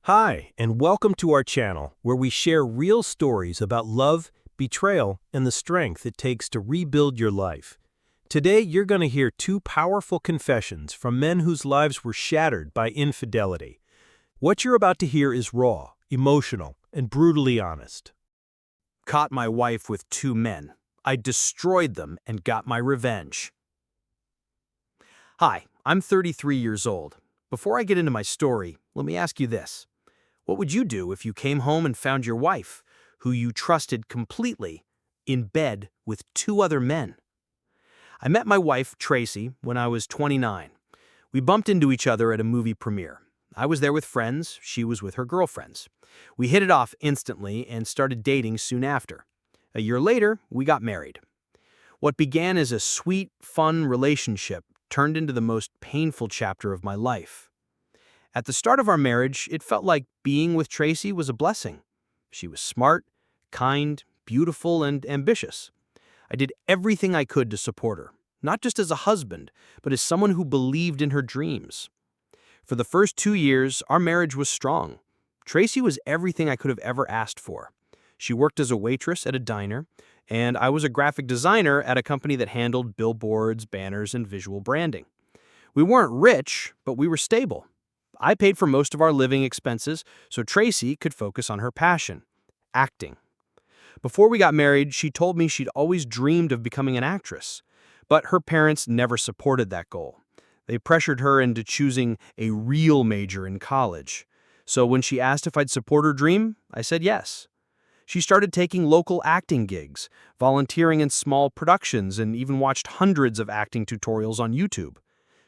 Hi, and welcome to our channel, where we share real stories about love, betrayal, and the strength it takes to rebuild your life. Today, you're going to hear two powerful confessions from men whose lives were shattered by infidelity. What you're about to hear is raw, emotional, and brutally honest. Caught my wife with two men. I destroyed them and got my revenge. Hi, I'm 33 years old. Before I get into my story, let me ask you this. What would you do if you came home and found your wife, who you trusted completely, in bed with two other men? I met my wife, Tracy, when I was 29. We bumped into each other at a movie premiere. I was there with friends, she was with her girlfriends. We hit it off instantly and started dating soon after. A year later, we got married. What began as a sweet, fun relationship turned into the most painful chapter of my life. At the start of our marriage, it felt like being with Tracy was a blessing. She was smart, kind, beautiful, and ambitious. I did everything I could to support her, not just as a husband, but as someone who believed in her dreams. For the first 2 years, our marriage was strong. Tracy was everything I could have ever asked for. She worked as a waitress at a diner, and I was a graphic designer at a company that handled billboards, banners, and visual branding. We weren't rich, but we were stable. I paid for most of our living expenses so Tracy could focus on her passion, acting. Before we got married, she told me she'd always dreamed of becoming an actress, but her parents never supported that goal. They pressured her into choosing a real major in college. So when she asked if I'd support her dream, I said yes. She started taking local acting gigs, volunteering in small productions, and even watched hundreds of acting tutorials on YouTube.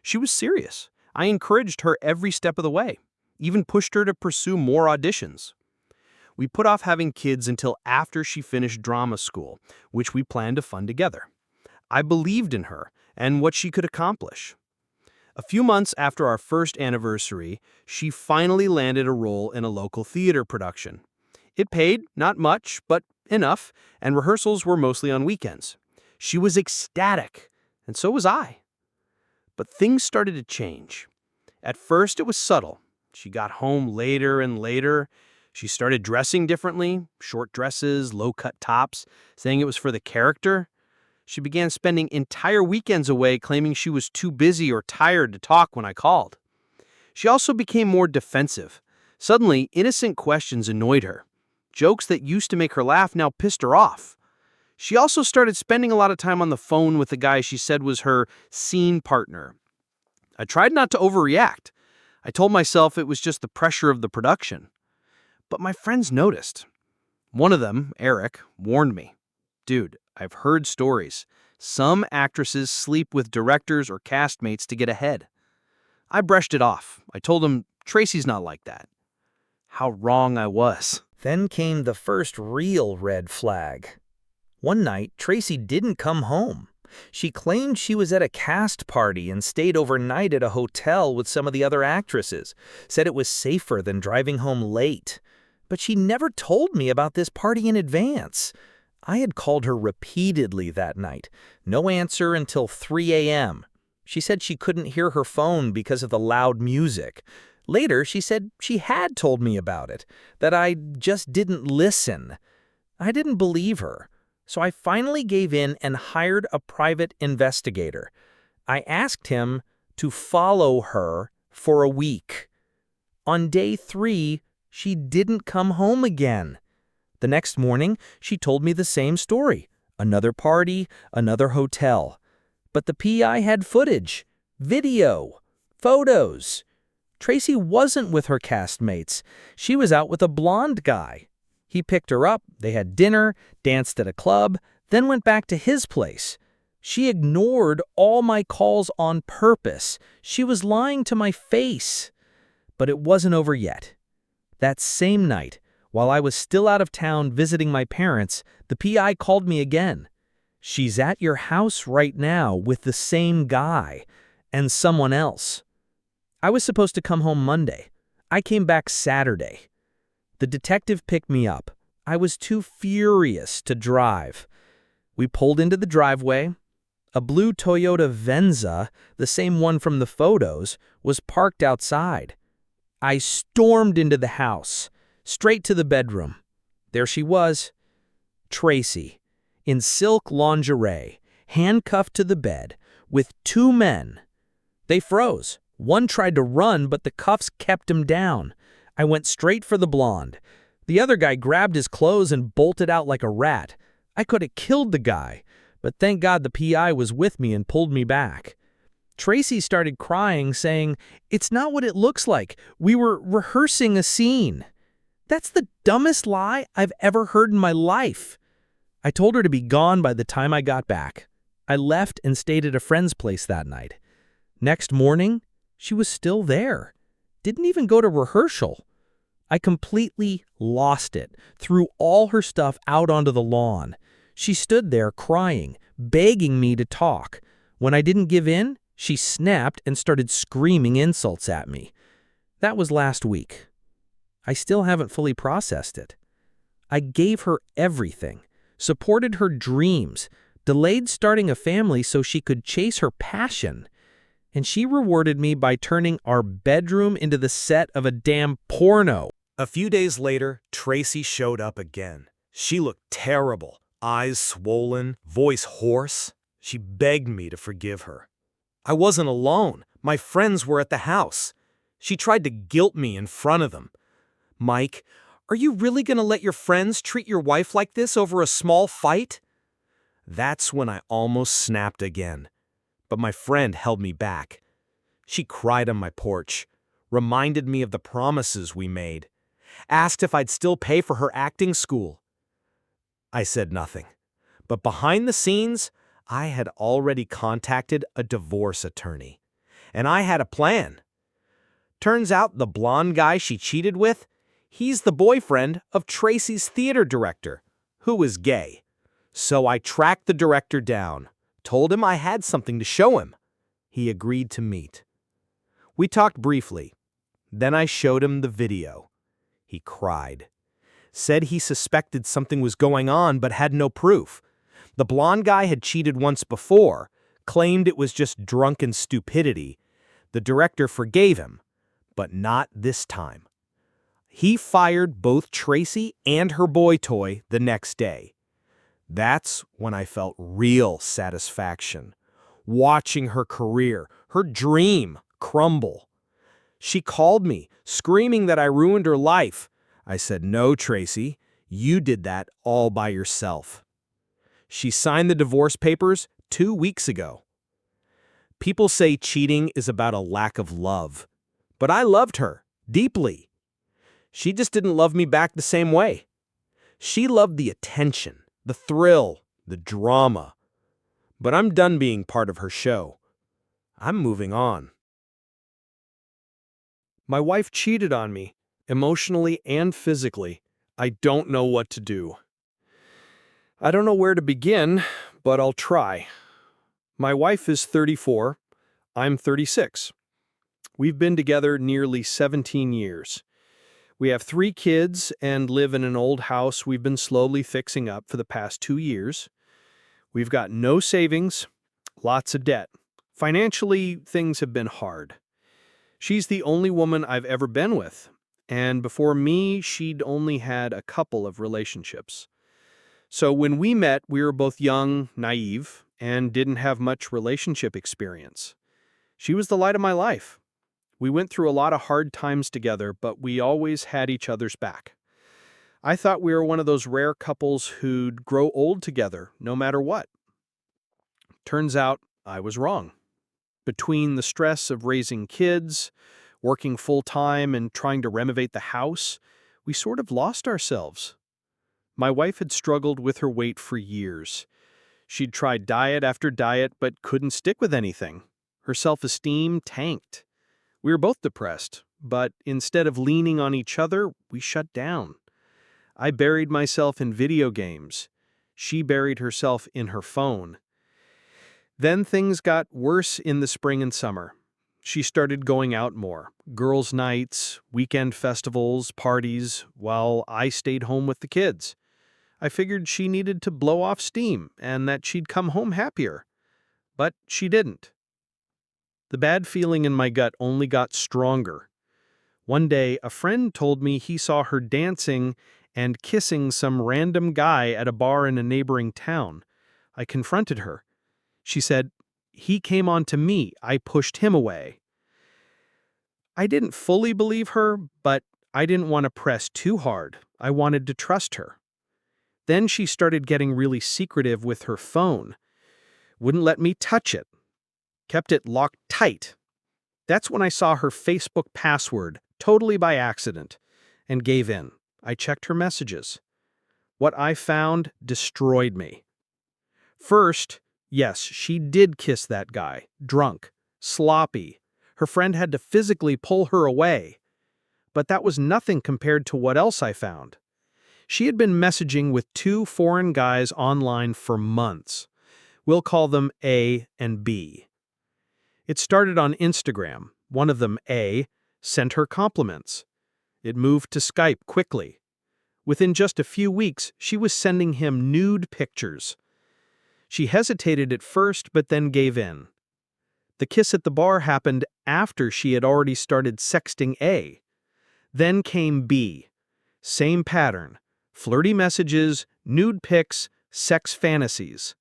She was serious. I encouraged her every step of the way, even pushed her to pursue more auditions. We put off having kids until after she finished drama school, which we planned to fund together. I believed in her and what she could accomplish. A few months after our first anniversary, she finally landed a role in a local theater production. It paid, not much, but enough, and rehearsals were mostly on weekends. She was ecstatic, and so was I. But things started to change. At first, it was subtle. She got home later and later. She started dressing differently, short dresses, low-cut tops, saying it was for the character. She began spending entire weekends away, claiming she was too busy or tired to talk when I called. She also became more defensive. Suddenly, innocent questions annoyed her. Jokes that used to make her laugh now pissed her off. She also started spending a lot of time on the phone with the guy she said was her scene partner. I tried not to overreact. I told myself it was just the pressure of the production. But my friends noticed. One of them, Eric, warned me. Dude, I've heard stories. Some actresses sleep with directors or castmates to get ahead. I brushed it off. I told him, Tracy's not like that. How wrong I was. Then came the first real red flag. One night, Tracy didn't come home. She claimed she was at a cast party and stayed overnight at a hotel with some of the other actresses, said it was safer than driving home late. But she never told me about this party in advance. I had called her repeatedly that night. No answer until 3 a.m. She said she couldn't hear her phone because of the loud music. Later, she said she had told me about it, that I just didn't listen. I didn't believe her. So I finally gave in and hired a private investigator. I asked him to follow her for a week. On day 3, she didn't come home again. The next morning, she told me the same story. Another party, another hotel. But the PI had footage, video, photos. Tracy wasn't with her castmates. She was out with a blonde guy. He picked her up, they had dinner, danced at a club, then went back to his place. She ignored all my calls on purpose. She was lying to my face. But it wasn't over yet. That same night, while I was still out of town visiting my parents, the PI called me again. She's at your house right now with the same guy and someone else. I was supposed to come home Monday. I came back Saturday. The detective picked me up. I was too furious to drive. We pulled into the driveway. A blue Toyota Venza, the same one from the photos, was parked outside. I stormed into the house, straight to the bedroom. There she was, Tracy, in silk lingerie, handcuffed to the bed, with two men. They froze. One tried to run, but the cuffs kept him down. I went straight for the blonde. The other guy grabbed his clothes and bolted out like a rat. I could have killed the guy, but thank God the PI was with me and pulled me back. Tracy started crying, saying, "It's not what it looks like. We were rehearsing a scene." That's the dumbest lie I've ever heard in my life. I told her to be gone by the time I got back. I left and stayed at a friend's place that night. Next morning, she was still there. Didn't even go to rehearsal. I completely lost it, threw all her stuff out onto the lawn. She stood there crying, begging me to talk. When I didn't give in, she snapped and started screaming insults at me. That was last week. I still haven't fully processed it. I gave her everything, supported her dreams, delayed starting a family so she could chase her passion. And she rewarded me by turning our bedroom into the set of a damn porno. A few days later, Tracy showed up again. She looked terrible, eyes swollen, voice hoarse. She begged me to forgive her. I wasn't alone. My friends were at the house. She tried to guilt me in front of them. "Mike, are you really going to let your friends treat your wife like this over a small fight?" That's when I almost snapped again. But my friend held me back. She cried on my porch, reminded me of the promises we made, asked if I'd still pay for her acting school. I said nothing. But behind the scenes, I had already contacted a divorce attorney. And I had a plan. Turns out the blonde guy she cheated with, he's the boyfriend of Tracy's theater director, who is gay. So I tracked the director down, told him I had something to show him. He agreed to meet. We talked briefly. Then I showed him the video. He cried. Said he suspected something was going on but had no proof. The blonde guy had cheated once before, claimed it was just drunken stupidity. The director forgave him, but not this time. He fired both Tracy and her boy toy the next day. That's when I felt real satisfaction, watching her career, her dream, crumble. She called me, screaming that I ruined her life. I said, "No, Tracy, you did that all by yourself." She signed the divorce papers 2 weeks ago. People say cheating is about a lack of love, but I loved her deeply. She just didn't love me back the same way. She loved the attention, the thrill, the drama. But I'm done being part of her show. I'm moving on. My wife cheated on me, emotionally and physically. I don't know what to do. I don't know where to begin, but I'll try. My wife is 34. I'm 36. We've been together nearly 17 years. We have 3 kids and live in an old house we've been slowly fixing up for the past 2 years. We've got no savings, lots of debt. Financially, things have been hard. She's the only woman I've ever been with, and before me, she'd only had a couple of relationships. So when we met, we were both young, naive, and didn't have much relationship experience. She was the light of my life. We went through a lot of hard times together, but we always had each other's back. I thought we were one of those rare couples who'd grow old together, no matter what. Turns out I was wrong. Between the stress of raising kids, working full-time, and trying to renovate the house, we sort of lost ourselves. My wife had struggled with her weight for years. She'd tried diet after diet, but couldn't stick with anything. Her self-esteem tanked. We were both depressed, but instead of leaning on each other, we shut down. I buried myself in video games. She buried herself in her phone. Then things got worse in the spring and summer. She started going out more, girls' nights, weekend festivals, parties, while I stayed home with the kids. I figured she needed to blow off steam and that she'd come home happier. But she didn't. The bad feeling in my gut only got stronger. One day, a friend told me he saw her dancing and kissing some random guy at a bar in a neighboring town. I confronted her. She said, "He came on to me. I pushed him away." I didn't fully believe her, but I didn't want to press too hard. I wanted to trust her. Then she started getting really secretive with her phone. Wouldn't let me touch it. Kept it locked tight. That's when I saw her Facebook password, totally by accident, and gave in. I checked her messages. What I found destroyed me. First, yes, she did kiss that guy, drunk, sloppy. Her friend had to physically pull her away. But that was nothing compared to what else I found. She had been messaging with 2 foreign guys online for months. We'll call them A and B. It started on Instagram. One of them, A, sent her compliments. It moved to Skype quickly. Within just a few weeks, she was sending him nude pictures. She hesitated at first, but then gave in. The kiss at the bar happened after she had already started sexting A. Then came B. Same pattern. Flirty messages, nude pics, sex fantasies.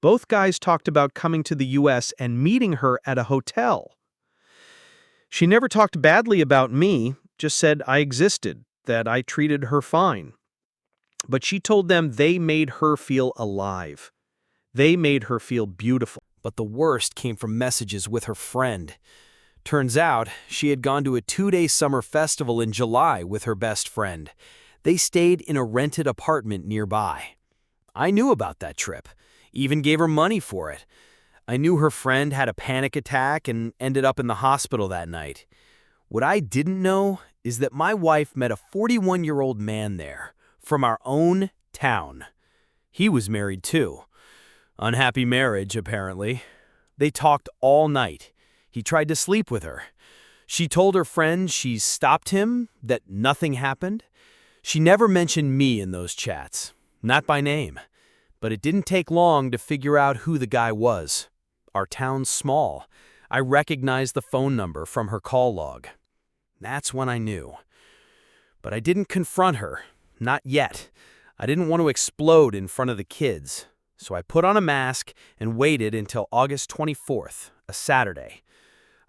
Both guys talked about coming to the US and meeting her at a hotel. She never talked badly about me, just said I existed, that I treated her fine. But she told them they made her feel alive. They made her feel beautiful. But the worst came from messages with her friend. Turns out, she had gone to a 2-day summer festival in July with her best friend. They stayed in a rented apartment nearby. I knew about that trip, even gave her money for it. I knew her friend had a panic attack and ended up in the hospital that night. What I didn't know is that my wife met a 41-year-old man there, from our own town. He was married too. Unhappy marriage, apparently. They talked all night. He tried to sleep with her. She told her friend she stopped him, that nothing happened. She never mentioned me in those chats, not by name. But it didn't take long to figure out who the guy was. Our town's small. I recognized the phone number from her call log. That's when I knew. But I didn't confront her. Not yet. I didn't want to explode in front of the kids. So I put on a mask and waited until August 24th, a Saturday.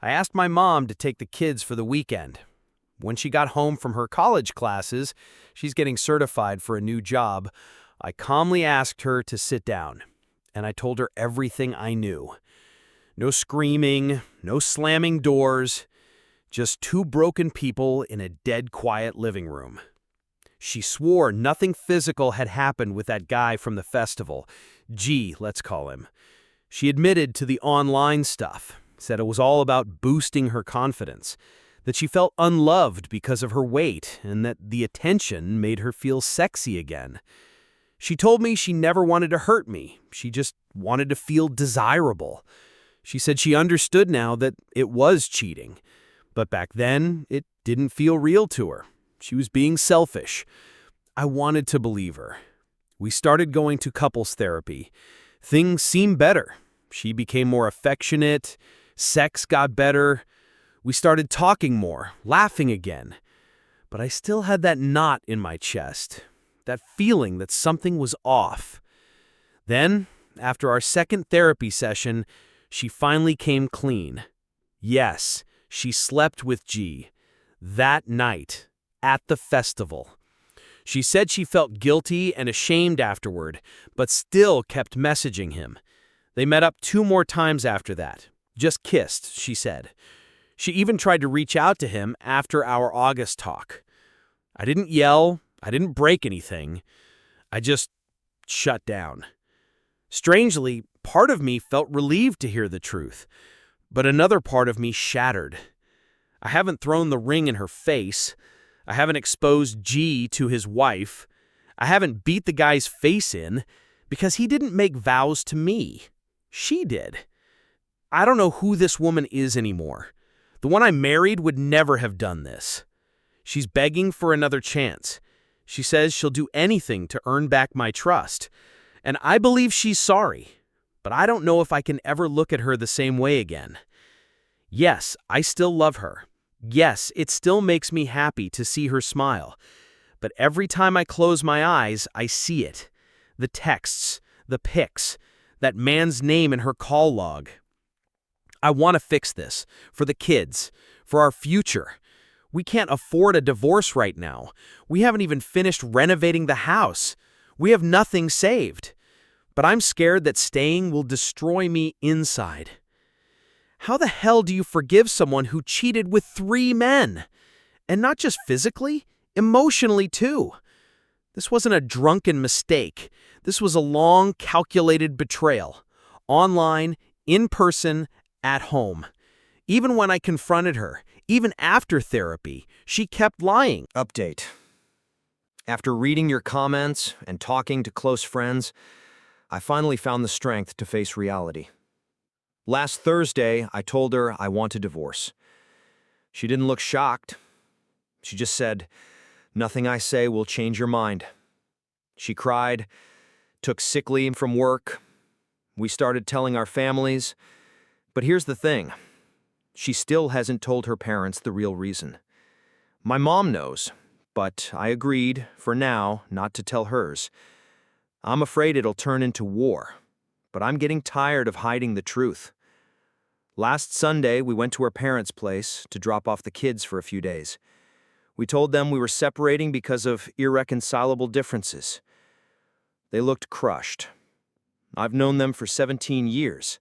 I asked my mom to take the kids for the weekend. When she got home from her college classes, she's getting certified for a new job, I calmly asked her to sit down, and I told her everything I knew. No screaming, no slamming doors, just 2 broken people in a dead quiet living room. She swore nothing physical had happened with that guy from the festival. G, let's call him. She admitted to the online stuff, said it was all about boosting her confidence, that she felt unloved because of her weight, and that the attention made her feel sexy again. She told me she never wanted to hurt me. She just wanted to feel desirable. She said she understood now that it was cheating, but back then it didn't feel real to her. She was being selfish. I wanted to believe her. We started going to couples therapy. Things seemed better. She became more affectionate. Sex got better. We started talking more, laughing again. But I still had that knot in my chest, that feeling that something was off. Then, after our second therapy session, she finally came clean. Yes, she slept with G. That night, at the festival. She said she felt guilty and ashamed afterward, but still kept messaging him. They met up 2 more times after that. Just kissed, she said. She even tried to reach out to him after our August talk. I didn't yell. I didn't break anything. I just shut down. Strangely, part of me felt relieved to hear the truth, but another part of me shattered. I haven't thrown the ring in her face. I haven't exposed G to his wife. I haven't beat the guy's face in because he didn't make vows to me. She did. I don't know who this woman is anymore. The one I married would never have done this. She's begging for another chance. She says she'll do anything to earn back my trust. And I believe she's sorry, but I don't know if I can ever look at her the same way again. Yes, I still love her. Yes, it still makes me happy to see her smile. But every time I close my eyes, I see it. The texts, the pics, that man's name in her call log. I want to fix this, for the kids, for our future. We can't afford a divorce right now. We haven't even finished renovating the house. We have nothing saved. But I'm scared that staying will destroy me inside. How the hell do you forgive someone who cheated with 3 men? And not just physically, emotionally too. This wasn't a drunken mistake. This was a long, calculated betrayal. Online, in person, at home. Even when I confronted her, even after therapy, she kept lying. Update. After reading your comments and talking to close friends, I finally found the strength to face reality. Last Thursday, I told her I want a divorce. She didn't look shocked. She just said, "Nothing I say will change your mind." She cried, took sick leave from work. We started telling our families. But here's the thing. She still hasn't told her parents the real reason. My mom knows, but I agreed, for now, not to tell hers. I'm afraid it'll turn into war, but I'm getting tired of hiding the truth. Last Sunday, we went to her parents' place to drop off the kids for a few days. We told them we were separating because of irreconcilable differences. They looked crushed. I've known them for 17 years.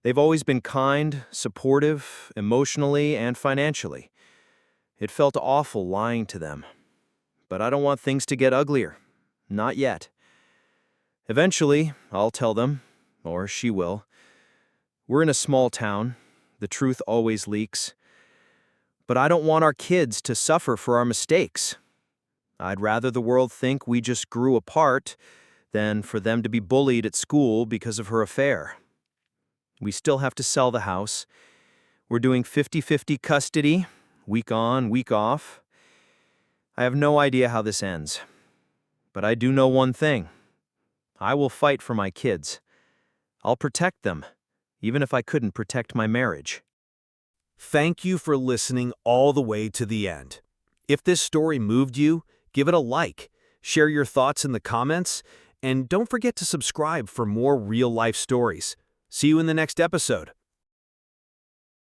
They've always been kind, supportive, emotionally and financially. It felt awful lying to them. But I don't want things to get uglier. Not yet. Eventually, I'll tell them, or she will. We're in a small town. The truth always leaks. But I don't want our kids to suffer for our mistakes. I'd rather the world think we just grew apart than for them to be bullied at school because of her affair. We still have to sell the house. We're doing 50-50 custody, week on, week off. I have no idea how this ends. But I do know one thing. I will fight for my kids. I'll protect them, even if I couldn't protect my marriage. Thank you for listening all the way to the end. If this story moved you, give it a like, share your thoughts in the comments, and don't forget to subscribe for more real-life stories. See you in the next episode.